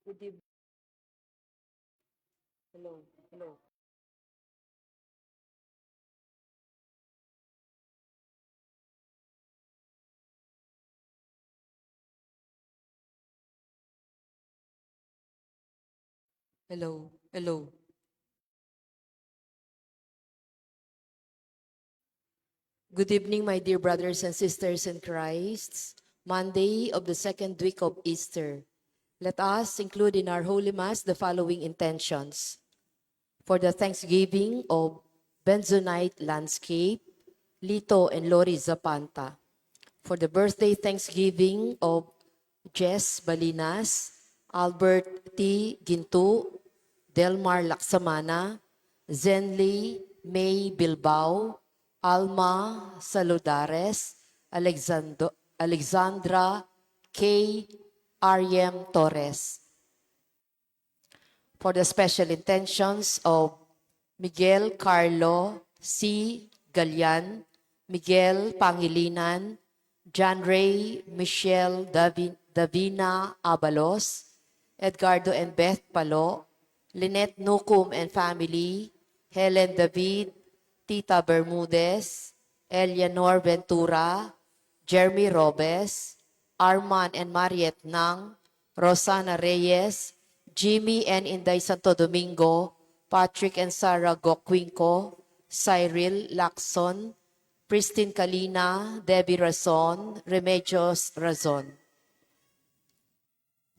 Good evening. Hello. Hello. Hello. Hello. Good evening, my dear brothers and sisters in Christ. Monday of the second week of Easter. Let us include in our Holy Mass the following intentions. For the Thanksgiving of Benzonite Landscape, Lito and Lori Zapanta. For the birthday Thanksgiving of Jess Balinas, Albert T. Gintu, Delmar Laksamana, Zenly May Bilbao, Alma Saludares, Alexandra K. Ariam Torres. For the special intentions of Miguel Carlo C. Galian, Miguel Pangilinan, John Ray Michelle Davina Abalos, Edgardo and Beth Palo, Lynette Nukum and family, Helen David, Tita Bermudez, Eleanor Ventura, Jeremy Robes, Arman and Mariet Nang, Rosana Reyes, Jimmy and Inday Santo Domingo, Patrick and Sarah Gokwinko, Cyril Lacson, Pristine Kalina, Debbie Razon, Remedios Razon.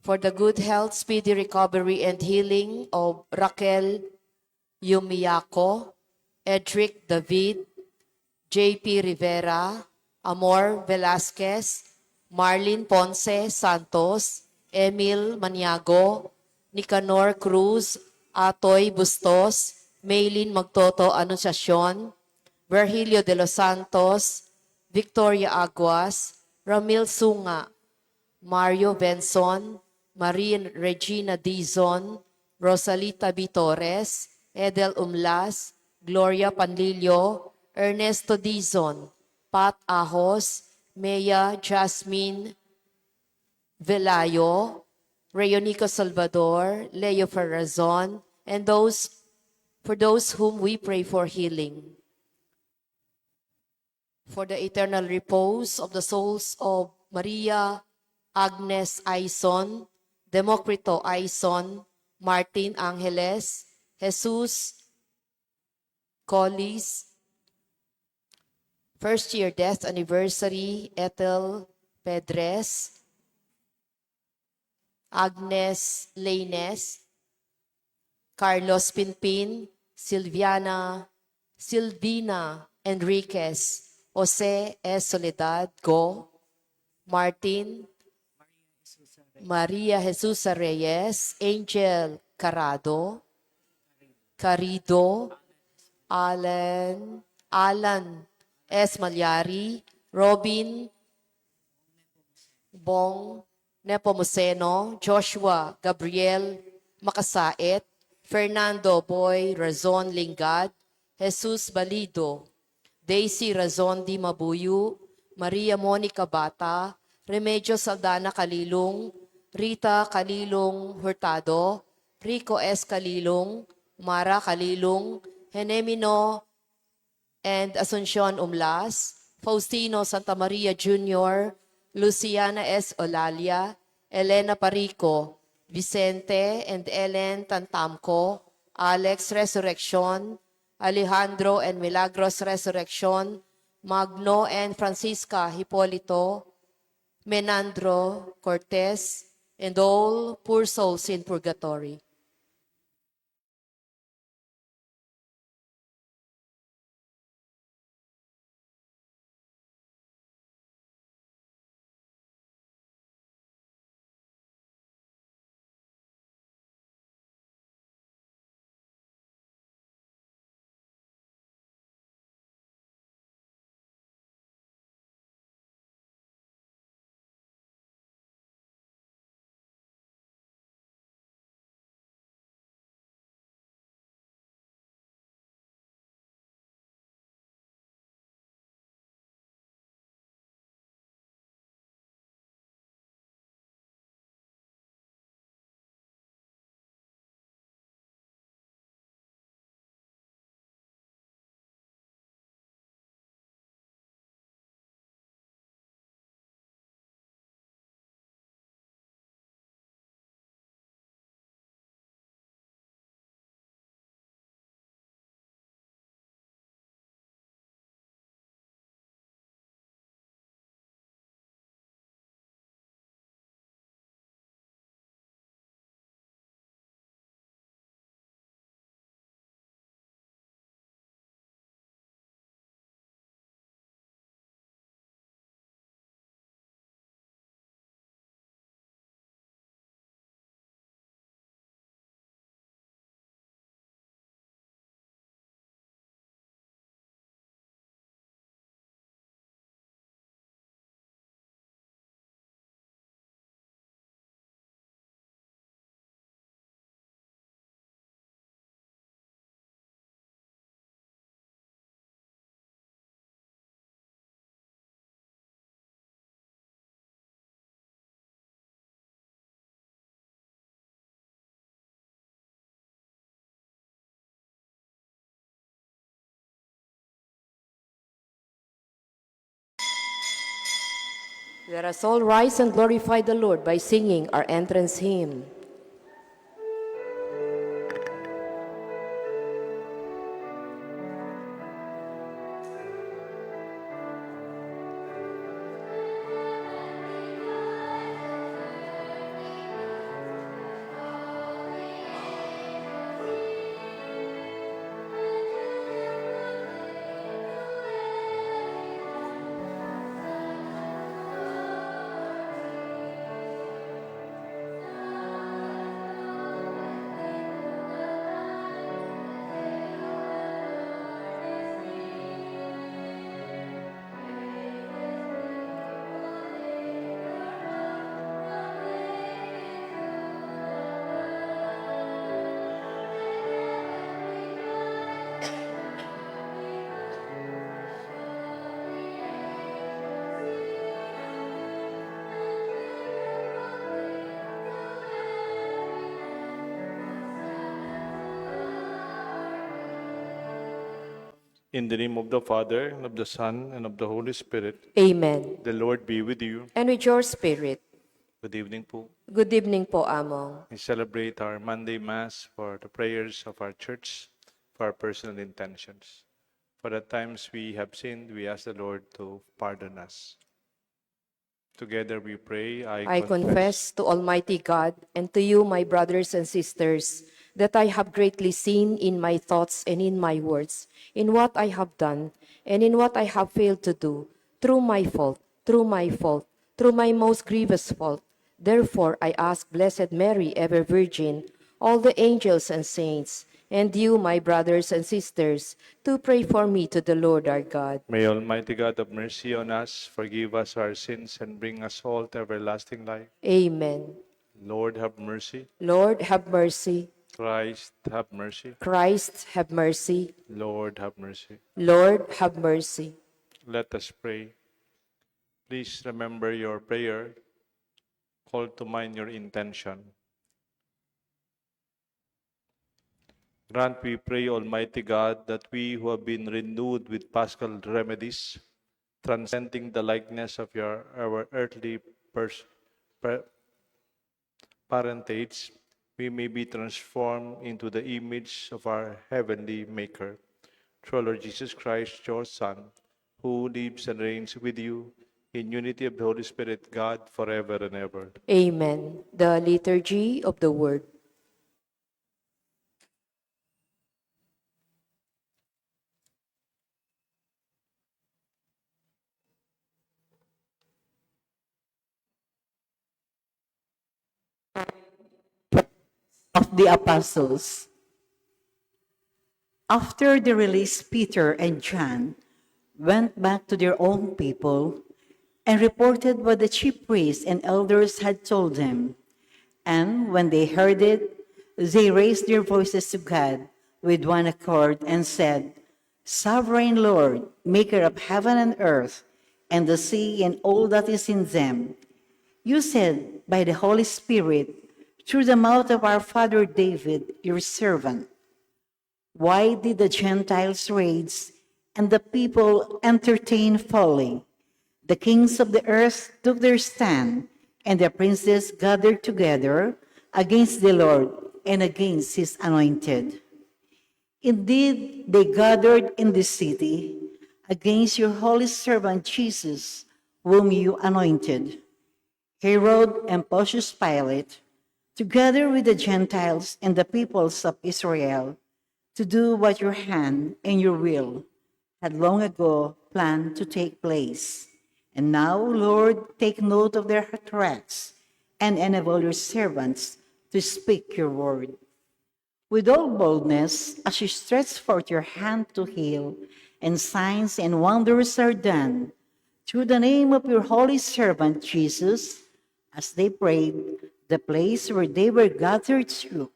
For the good health, speedy recovery, and healing of Raquel Yumiyako, Edric David, J.P. Rivera, Amor Velasquez, Marlene Ponce Santos, Emil Maniago, Nicanor Cruz, Atoy Bustos, Maylin Magtoto Anunciacion, Virgilio de los Santos, Victoria Aguas, Ramil Sunga, Mario Benson, Marie Regina Dizon, Rosalita B. Torres, Edel Umlas, Gloria Panlilio, Ernesto Dizon, Pat Ahos, Mea Jasmine Velayo, Rayonico Salvador, Leo Ferrazon, and for those whom we pray for healing. For the eternal repose of the souls of Maria Agnes Aison, Democrito Aison, Martin Angeles, Jesus Collis, first year death anniversary, Ethel Pedres, Agnes Laines, Carlos Pinpin, Silvina Enriquez, Jose S. Soledad Go, Martin Maria Jesus Reyes, Angel Carido, Alan S. Malyari, Robin Bong Nepomuceno, Joshua Gabriel Makasait, Fernando Boy Razon Lingad, Jesus Balido, Daisy Razon Di Mabuyu, Maria Monica Bata, Remedios Saldana Kalilong, Rita Kalilong Hurtado, Rico S. Kalilong, Mara Kalilong, Henemino and Asuncion Umlas, Faustino Santa Maria Jr., Luciana S. Olalia, Elena Parico, Vicente and Ellen Tantamco, Alex Resurrection, Alejandro and Milagros Resurrection, Magno and Francisca Hipolito, Menandro Cortez, and all poor souls in purgatory. Let us all rise and glorify the Lord by singing our entrance hymn. In the name of the Father, and of the Son, and of the Holy Spirit, Amen. the Lord be with you. And with your spirit. Good evening po. Good evening po, Among. We celebrate our Monday Mass for the prayers of our church, for our personal intentions. For the times we have sinned, we ask the Lord to pardon us. Together we pray, I confess to Almighty God and to you, my brothers and sisters, that I have greatly sinned in my thoughts and in my words, in what I have done and in what I have failed to do, through my fault, through my most grievous fault. Therefore, I ask Blessed Mary, ever Virgin, all the angels and saints, and you, my brothers and sisters, to pray for me to the Lord our God. May Almighty God have mercy on us, forgive us our sins, and bring us all to everlasting life. Amen. Lord, have mercy. Lord, have mercy. Christ, have mercy. Christ, have mercy. Lord, have mercy. Lord, have mercy. Let us pray. Please remember your prayer. Call to mind your intention. Grant, we pray, Almighty God, that we who have been renewed with paschal remedies, transcending the likeness of our earthly parentage, we may be transformed into the image of our heavenly Maker. Through our Lord Jesus Christ, your Son, who lives and reigns with you in unity of the Holy Spirit, God, forever and ever. Amen. The Liturgy of the Word. Of the Apostles. After they released Peter and John, went back to their own people and reported what the chief priests and elders had told them. And when they heard it, they raised their voices to God with one accord and said, Sovereign Lord, maker of heaven and earth, and the sea and all that is in them, you said by the Holy Spirit, through the mouth of our father David, your servant, why did the Gentiles rage and the people entertain folly? The kings of the earth took their stand, and the princes gathered together against the Lord and against his anointed. Indeed, they gathered in the city against your holy servant Jesus, whom you anointed. Herod and Pontius Pilate, together with the Gentiles and the peoples of Israel, to do what your hand and your will had long ago planned to take place. And now, Lord, take note of their threats and enable your servants to speak your word. With all boldness, as you stretch forth your hand to heal, and signs and wonders are done, through the name of your holy servant Jesus, as they prayed, the place where they were gathered shook,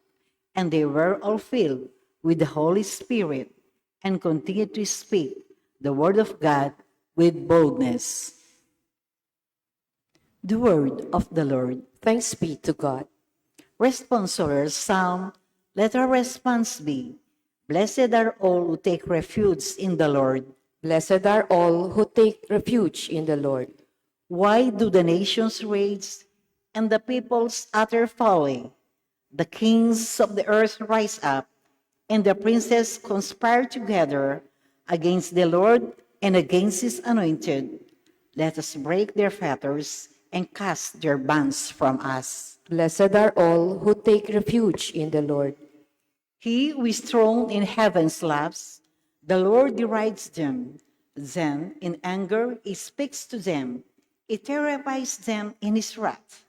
and they were all filled with the Holy Spirit, and continued to speak the word of God with boldness. The word of the Lord. Thanks be to God. Responsorial Psalm, let our response be, Blessed are all who take refuge in the Lord. Blessed are all who take refuge in the Lord. Why do the nations rage and the peoples utter folly? The kings of the earth rise up, and the princes conspire together against the Lord and against his anointed. Let us break their fetters and cast their bands from us. Blessed are all who take refuge in the Lord. He who is throned in heaven's laughs, the Lord derides them. Then, in anger, he speaks to them. He terrifies them in his wrath.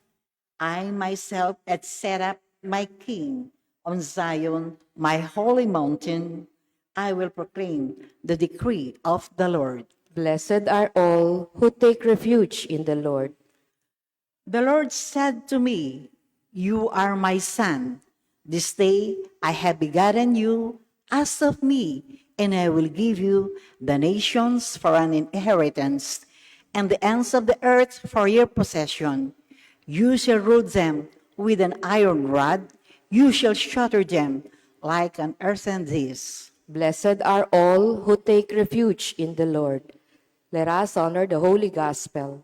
I myself had set up my king on Zion, my holy mountain. I will proclaim the decree of the Lord. Blessed are all who take refuge in the Lord. The Lord said to me, You are my son. This day I have begotten you as of me, and I will give you the nations for an inheritance, and the ends of the earth for your possession. You shall rule them with an iron rod. You shall shatter them like an earthen dish. Blessed are all who take refuge in the Lord. Let us honor the Holy Gospel.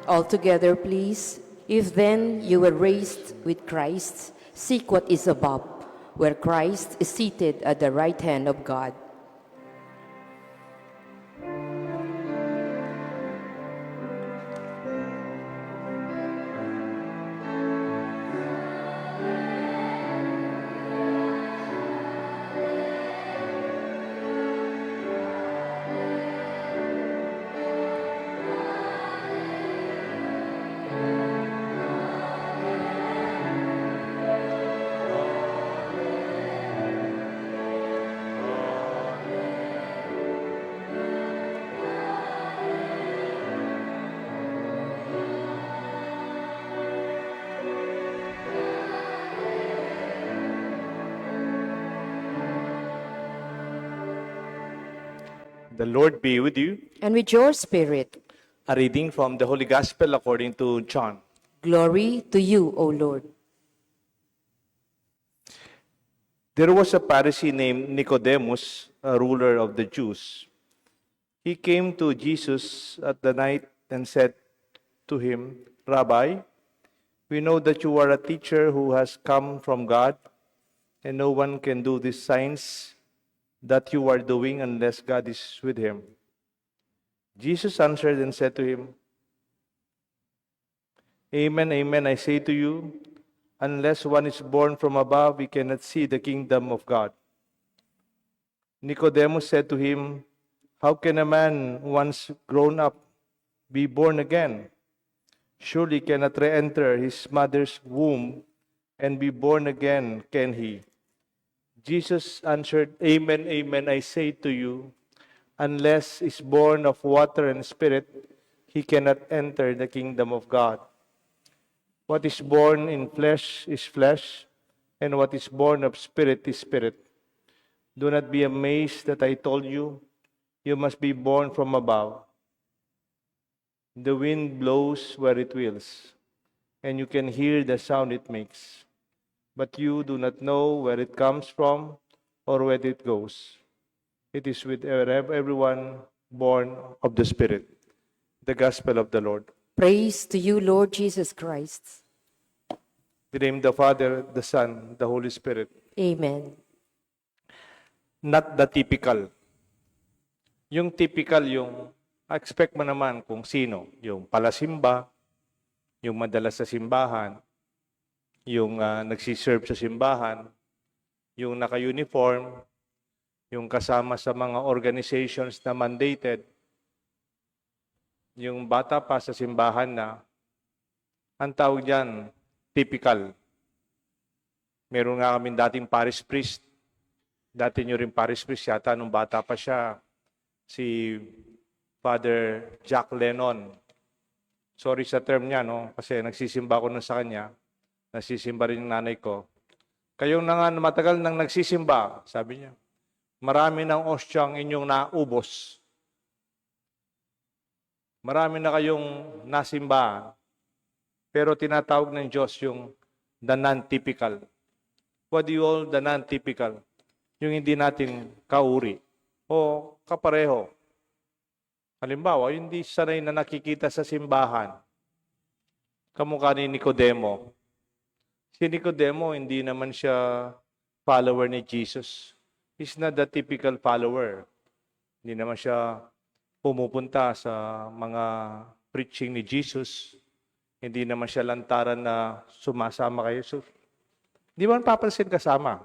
All together, please. If then you were raised with Christ, seek what is above, where Christ is seated at the right hand of God. The Lord be with you. And with your spirit, A reading from the Holy Gospel according to John. glory to you, O Lord. There was a Pharisee named Nicodemus, a ruler of the Jews. He came to Jesus at the night and said to him, Rabbi, we know that you are a teacher who has come from God, and no one can do these signs that you are doing unless God is with him. Jesus answered and said to him, Amen, amen, I say to you, unless one is born from above, he cannot see the kingdom of God. Nicodemus said to him, How can a man once grown up be born again? Surely he cannot re-enter his mother's womb and be born again, can he? Jesus answered, Amen, amen, I say to you, unless is born of water and spirit, he cannot enter the kingdom of God. What is born in flesh is flesh, and what is born of spirit is spirit. Do not be amazed that I told you, you must be born from above. The wind blows where it wills, and you can hear the sound it makes, but you do not know where it comes from or where it goes. It is with everyone born of the Spirit. The Gospel of the Lord. Praise to you, Lord Jesus Christ. In the name of the Father, the Son, the Holy Spirit. Amen. Not the typical. Yung typical, yung expect mo naman kung sino. Yung palasimba, yung madalas sa simbahan, yung nagsiserve sa simbahan, yung naka-uniform, yung kasama sa mga organizations na mandated, yung bata pa sa simbahan na, ang tawag dyan, typical. Meron nga kaming dating parish priest. Dati nyo rin parish priest yata nung bata pa siya. Si Father Jack Lennon. Sorry sa term niya, no? Kasi nagsisimba ko na sa kanya. Nagsisimba rin yung nanay ko. Kayong na nga matagal nang nagsisimba, sabi niya, marami ng ostyang inyong naubos. Marami na kayong nasimba. Pero tinatawag ng Diyos yung the non-typical. What do you call the non-typical? Yung hindi natin kauri o kapareho. Halimbawa, hindi sanay na nakikita sa simbahan. Kamukha ni Nicodemo. Si Nicodemo, hindi naman siya follower ni Jesus. He's not the typical follower. Hindi naman siya pumupunta sa mga preaching ni Jesus. Hindi naman siya lantaran na sumasama kay Jesus. Hindi man papansin kasama.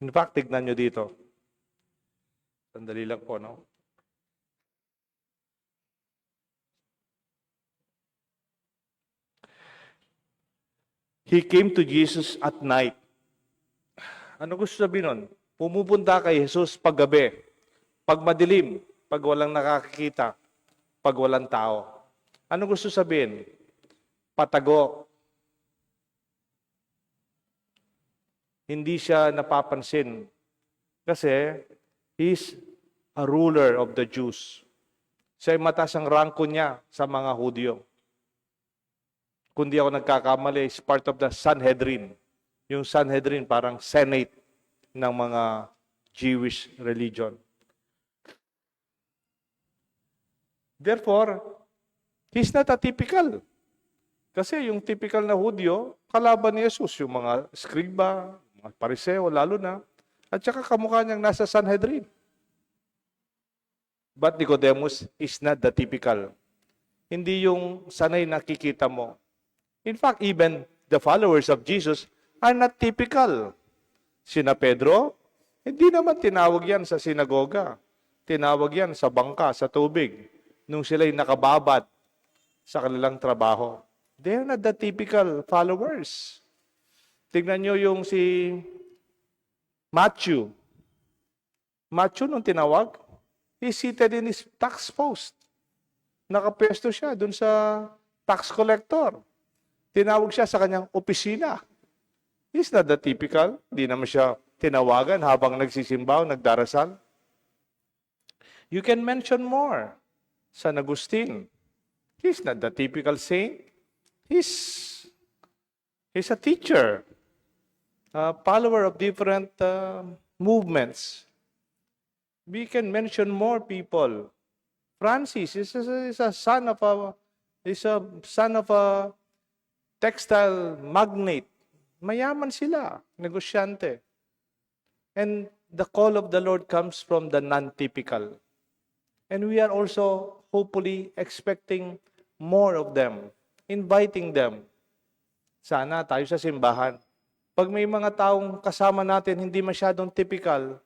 In fact, tignan nyo dito. Sandali lang po, no? He came to Jesus at night. Ano gusto sabihin nun? Pumupunta kay Jesus paggabi, pag madilim, pag walang nakakakita, pag walang tao. Ano gusto sabihin? Patago. Hindi siya napapansin. Kasi, he's a ruler of the Jews. Siya ay mataas ang rangko niya sa mga Hudyo. Kung di ako nagkakamali, is part of the Sanhedrin. Yung Sanhedrin, parang Senate ng mga Jewish religion. Therefore, he's not a typical. Kasi yung typical na Hudyo, kalaban ni Jesus, yung mga skriba, mga pariseo, lalo na, at saka kamukha niyang nasa Sanhedrin. But Nicodemus is not the typical. Hindi yung sanay nakikita mo. In fact, even the followers of Jesus are not typical. Sina Pedro, hindi naman tinawag yan sa sinagoga. Tinawag yan sa bangka, sa tubig, nung sila'y nakababad sa kanilang trabaho. They're not the typical followers. Tignan nyo yung si Matthew. Matthew, nung tinawag, he's seated in his tax post. Nakapwesto siya dun sa tax collector. Tinawag siya sa kanyang opisina. He's not the typical. Hindi naman siya tinawagan habang nagsisimba o nagdarasal. You can mention more. San Agustin. He's not the typical saint. He's a teacher. A follower of different movements. We can mention more people. Francis is a son of a textile magnate. Mayaman sila, negosyante. And the call of the Lord comes from the non-typical. And we are also hopefully expecting more of them, inviting them. Sana tayo sa simbahan. Pag may mga taong kasama natin hindi masyadong typical,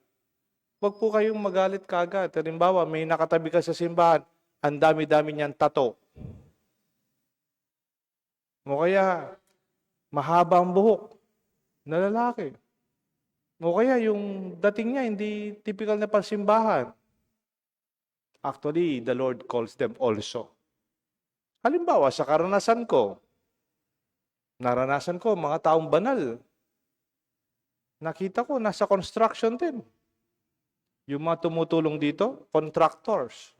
wag po kayong magalit kaagad. Halimbawa, may nakatabi ka sa simbahan, ang dami-dami niyang tato. O kaya, mahaba ang buhok na lalaki. O kaya, yung dating niya, hindi typical na pasimbahan. Actually, the Lord calls them also. Halimbawa, sa karanasan ko, naranasan ko mga taong banal. Nakita ko, nasa construction din. Yung mga tumutulong dito, contractors.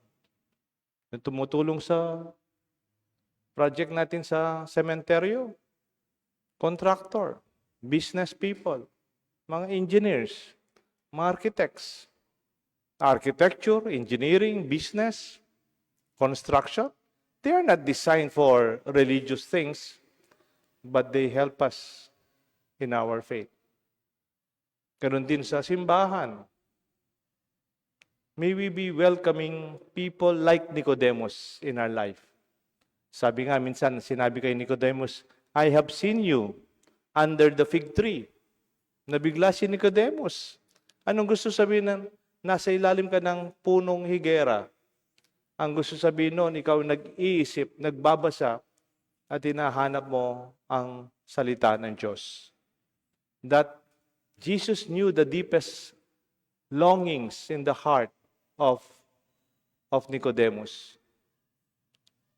Yung tumutulong sa project natin sa sementeryo, contractor, business people, mga engineers, mga architects, architecture, engineering, business, construction. They are not designed for religious things, but they help us in our faith. Ganon din sa simbahan. May we be welcoming people like Nicodemus in our life. Sabi nga minsan, sinabi kay Nicodemus, I have seen you under the fig tree. Nabigla si Nicodemus. Anong gusto sabihin ng nasa ilalim ka ng punong higera? Ang gusto sabihin noon, ikaw nag-iisip, nagbabasa, at hinahanap mo ang salita ng Diyos. that Jesus knew the deepest longings in the heart of, of Nicodemus.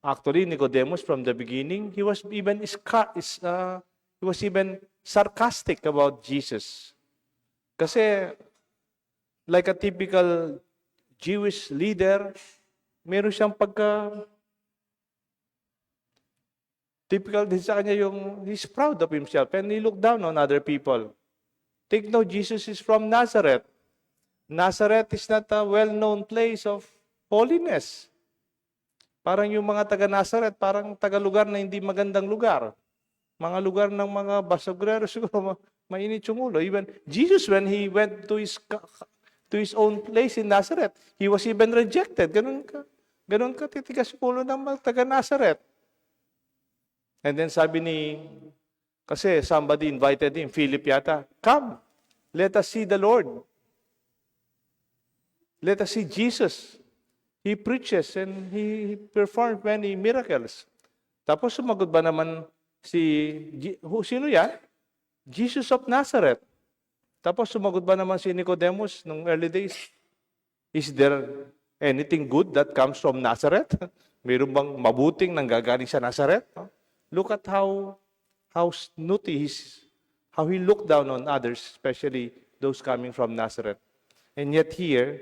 Actually, Nicodemus, from the beginning, he was even he was even sarcastic about Jesus. Kasi, like a typical Jewish leader, meron siyang typical din sa kanya yung, he's proud of himself and he looked down on other people. Take note, Jesus is from Nazareth. Nazareth is not a well-known place of holiness. Parang yung mga taga-Nazareth, parang taga-lugar na hindi magandang lugar. Mga lugar ng mga basogrero, siguro mainit yung ulo. Even Jesus, when he went to his own place in Nazareth, he was even rejected. Ganun ka titigas yung ulo ng mga taga-Nazareth. And then kasi somebody invited him, Philip yata, come, let us see the Lord. Let us see Jesus. He preaches and he performed many miracles. Tapos sumagot ba naman sino yan? Jesus of Nazareth. Tapos sumagot ba naman si Nicodemus nung early days? Is there anything good that comes from Nazareth? Mayroon bang mabuting nanggagaling sa Nazareth? Look at how snooty how he looked down on others, especially those coming from Nazareth. And yet here,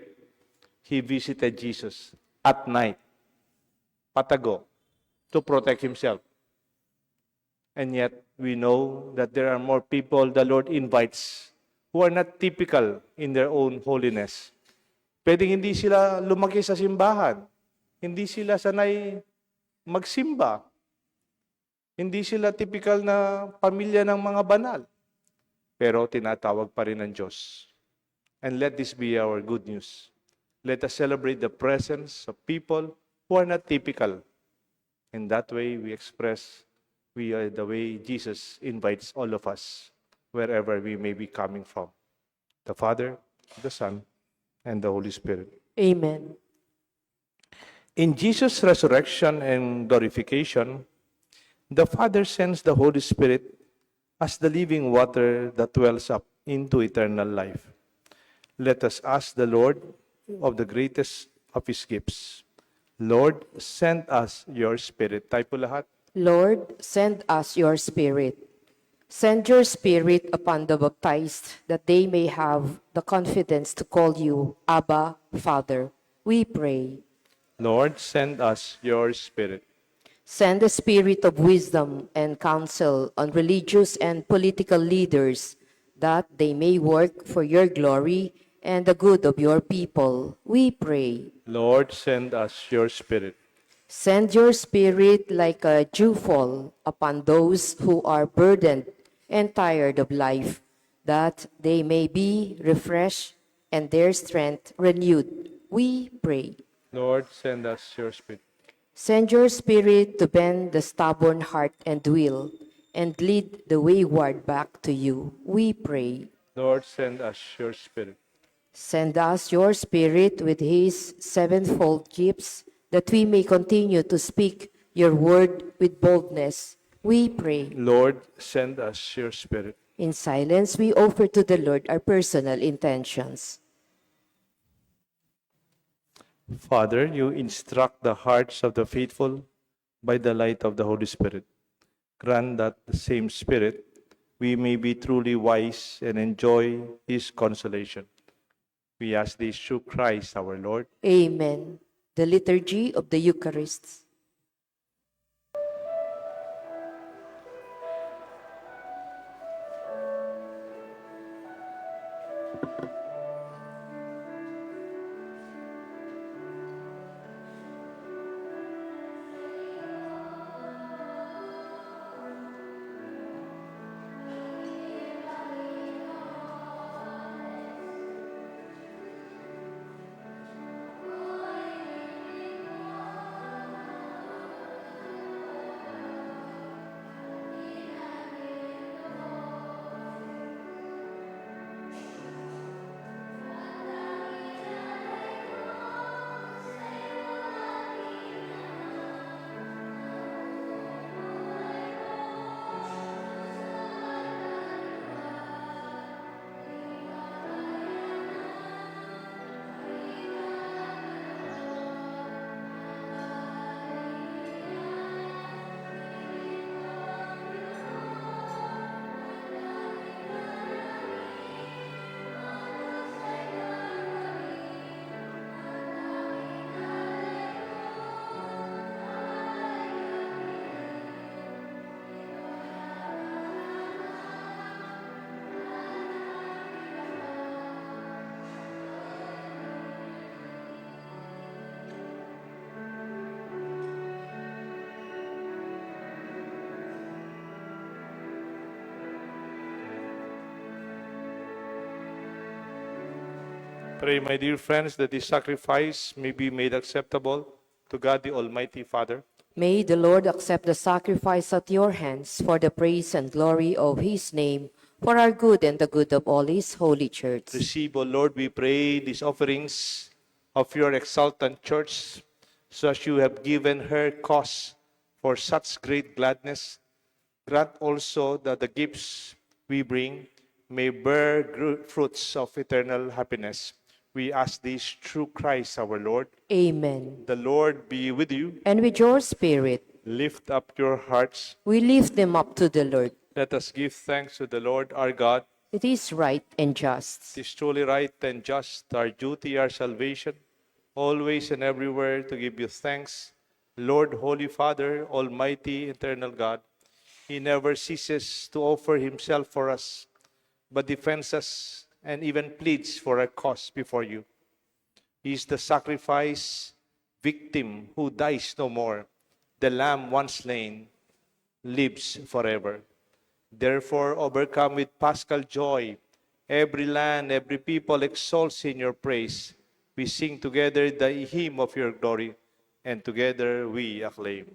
he visited Jesus at night, patago, to protect himself. And yet, we know that there are more people the Lord invites who are not typical in their own holiness. Pwedeng hindi sila lumaki sa simbahan. Hindi sila sanay magsimba. Hindi sila typical na pamilya ng mga banal. Pero tinatawag pa rin ng Diyos. And let this be our good news. Let us celebrate the presence of people who are not typical. In that way, we express the way Jesus invites all of us, wherever we may be coming from. The Father, the Son, and the Holy Spirit. Amen. In Jesus' resurrection and glorification, the Father sends the Holy Spirit as the living water that wells up into eternal life. Let us ask the Lord of the greatest of His gifts. Lord, send us your Spirit. Tayo po lahat. Lord, send us your Spirit. Send your Spirit upon the baptized, that they may have the confidence to call you Abba, Father. We pray. Lord, send us your Spirit. Send the spirit of wisdom and counsel on religious and political leaders, that they may work for your glory and the good of your people. We pray. Lord, send us your Spirit. Send your Spirit like a dewfall upon those who are burdened and tired of life, that they may be refreshed and their strength renewed. We pray. Lord, send us your Spirit. Send your Spirit to bend the stubborn heart and will, and lead the wayward back to you. We pray. Lord, send us your Spirit. Send us your Spirit with his sevenfold gifts, that we may continue to speak your word with boldness. We pray. Lord, send us your Spirit. In silence, we offer to the Lord our personal intentions. Father, you instruct the hearts of the faithful by the light of the Holy Spirit. Grant that the same Spirit we may be truly wise and enjoy His consolation. We ask this through Christ our Lord. Amen. The Liturgy of the Eucharist. Pray, my dear friends, that this sacrifice may be made acceptable to God the Almighty Father. May the Lord accept the sacrifice at your hands for the praise and glory of his name, for our good and the good of all his holy church. Receive, O Lord, we pray, these offerings of your exultant church, so as you have given her cause for such great gladness. Grant also that the gifts we bring may bear fruits of eternal happiness. We ask this through Christ our Lord. Amen. The Lord be with you. And with your spirit, Lift up your hearts. we lift them up to the Lord. Let us give thanks to the Lord our God. It is right and just. It is truly right and just, our duty, our salvation, always and everywhere to give you thanks, Lord, Holy Father, Almighty, Eternal God. He never ceases to offer himself for us, but defends us and even pleads for our cause before you. He is the sacrifice victim who dies no more. The Lamb once slain lives forever. Therefore, overcome with paschal joy, every land, every people exalts in your praise. We sing together the hymn of your glory, and together we acclaim.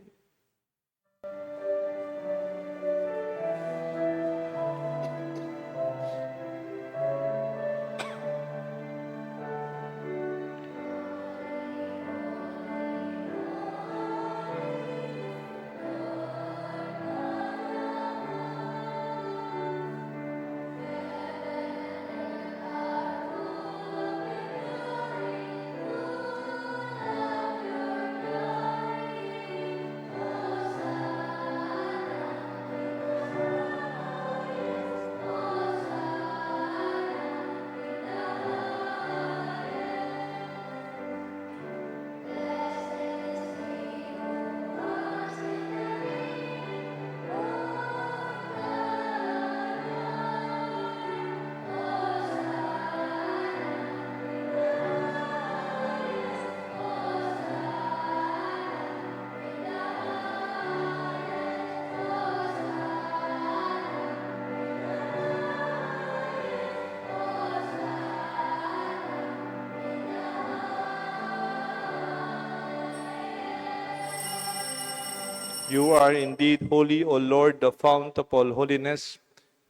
You are indeed holy, O Lord, the fount of all holiness.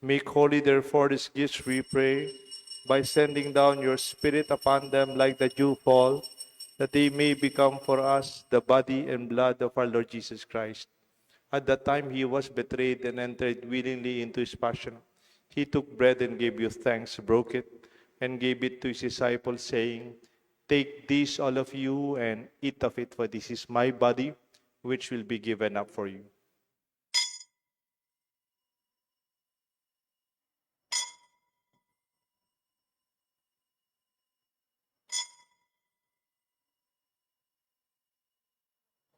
Make holy, therefore, these gifts, we pray, by sending down your Spirit upon them like the dew fall, that they may become for us the body and blood of our Lord Jesus Christ. At that time he was betrayed and entered willingly into his passion. He took bread and gave you thanks, broke it, and gave it to his disciples, saying, Take this, all of you, and eat of it, for this is my body, which will be given up for you.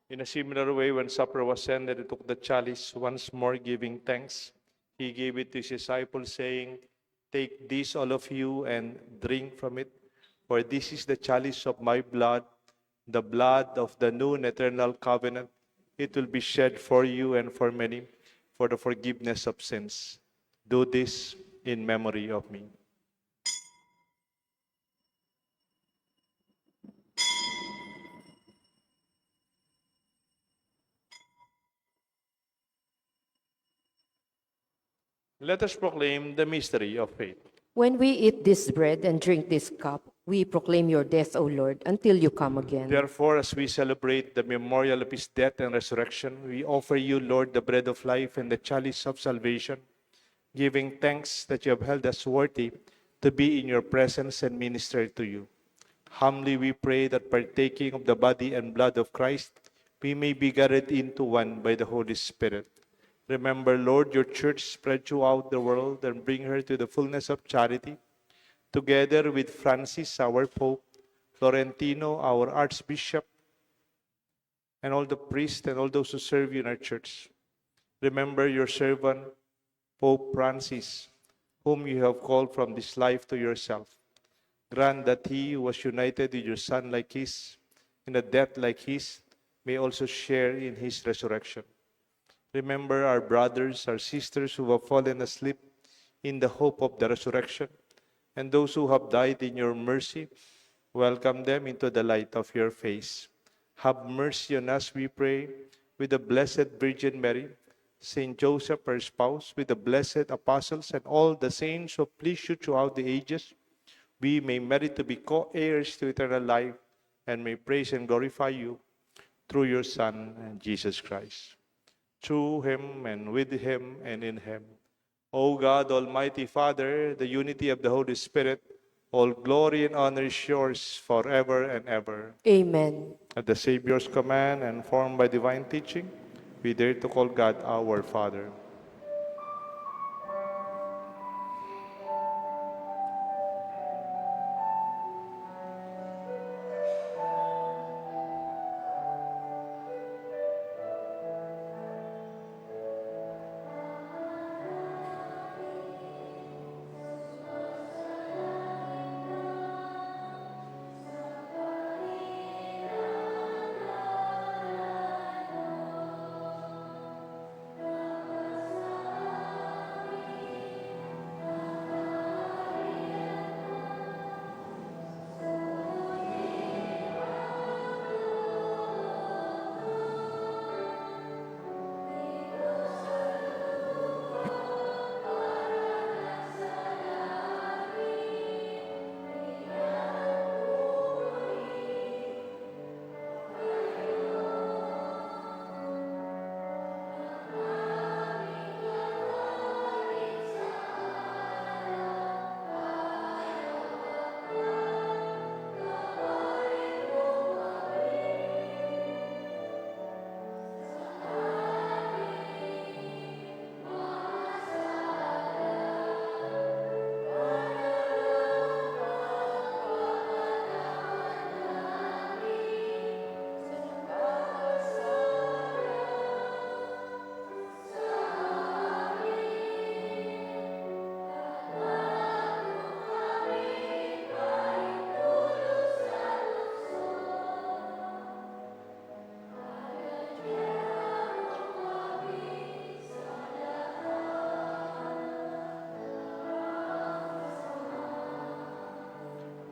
In a similar way, when supper was ended, he took the chalice, once more giving thanks. He gave it to his disciples, saying, Take this, all of you, and drink from it, for this is the chalice of my blood, the blood of the new and eternal covenant. It will be shed for you and for many, for the forgiveness of sins. Do this in memory of me. Let us proclaim the mystery of faith. When we eat this bread and drink this cup, we proclaim your death, O Lord, until you come again. Therefore, as we celebrate the memorial of his death and resurrection, we offer you, Lord, the bread of life and the chalice of salvation, giving thanks that you have held us worthy to be in your presence and minister to you. Humbly we pray that partaking of the body and blood of Christ, we may be gathered into one by the Holy Spirit. Remember, Lord, your church spread throughout the world and bring her to the fullness of charity, together with Francis, our Pope, Florentino, our Archbishop, and all the priests and all those who serve you in our church. Remember your servant, Pope Francis, whom you have called from this life to yourself. Grant that he who was united with your Son like his, in a death like his, may also share in his resurrection. Remember our brothers, our sisters who have fallen asleep in the hope of the resurrection, and those who have died in your mercy, welcome them into the light of your face. Have mercy on us, we pray, with the Blessed Virgin Mary, Saint Joseph, her spouse, with the blessed apostles, and all the saints who please you throughout the ages, we may merit to be co-heirs to eternal life, and may praise and glorify you through your Son, Jesus Christ. Through him, and with him, and in him. O God, Almighty Father, the unity of the Holy Spirit, all glory and honor is yours forever and ever. Amen. At the Savior's command and formed by divine teaching, we dare to call God our Father.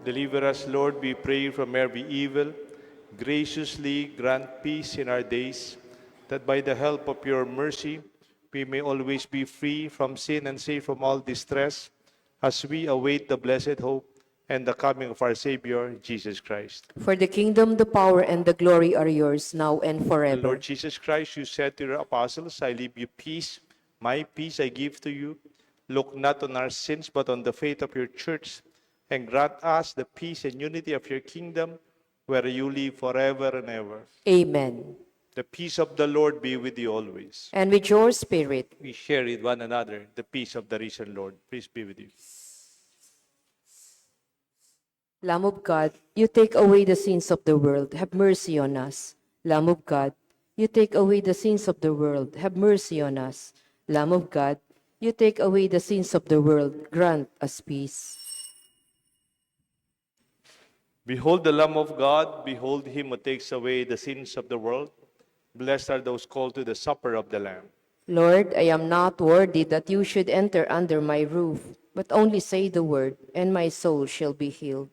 Deliver us, Lord, we pray, from every evil. Graciously grant peace in our days, that by the help of your mercy, we may always be free from sin and safe from all distress, as we await the blessed hope and the coming of our Savior, Jesus Christ. For the kingdom, the power, and the glory are yours, now and And forever. Lord Jesus Christ, you said to your apostles, I leave you peace, my peace I give to you. Look not on our sins, but on the faith of your church, and grant us the peace and unity of your kingdom, where you live forever and ever. Amen. The peace of the Lord be with you always. And with your spirit, We share with one another the peace of the risen Lord. Please be with you. Lamb of God, you take away the sins of the world, have mercy on us. Lamb of God, you take away the sins of the world, have mercy on us. Lamb of God, you take away the sins of the world, grant us peace. Behold the Lamb of God, behold him who takes away the sins of the world. Blessed are those called to the supper of the Lamb. Lord, I am not worthy that you should enter under my roof, but only say the word, and my soul shall be healed.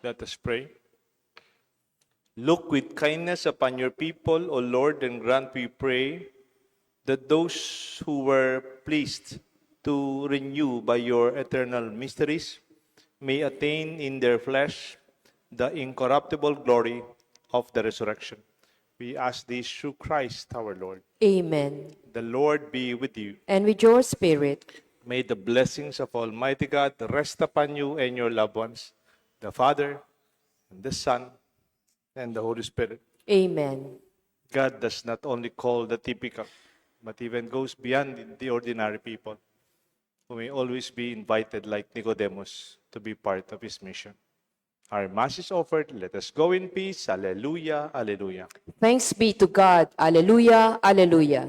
Let us pray. Look with kindness upon your people, O Lord, and grant, we pray, that those who were pleased to renew by your eternal mysteries may attain in their flesh the incorruptible glory of the resurrection. We ask this through Christ our Lord. Amen. The Lord be with you. And with your spirit. May the blessings of Almighty God rest upon you and your loved ones, the Father, and the Son, and the Holy Spirit. Amen. God does not only call the typical, but even goes beyond the ordinary people, who may always be invited like Nicodemus to be part of his mission. Our Mass is offered. Let us go in peace. Alleluia, alleluia. Thanks be to God. Alleluia, alleluia.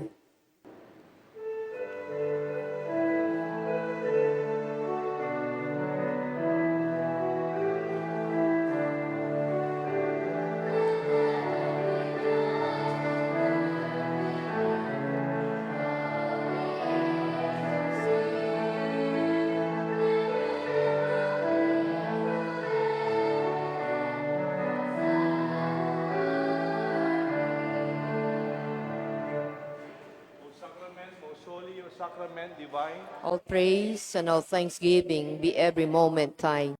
O sacrament, most holy, O sacrament divine, All praise and all thanksgiving be every moment thine.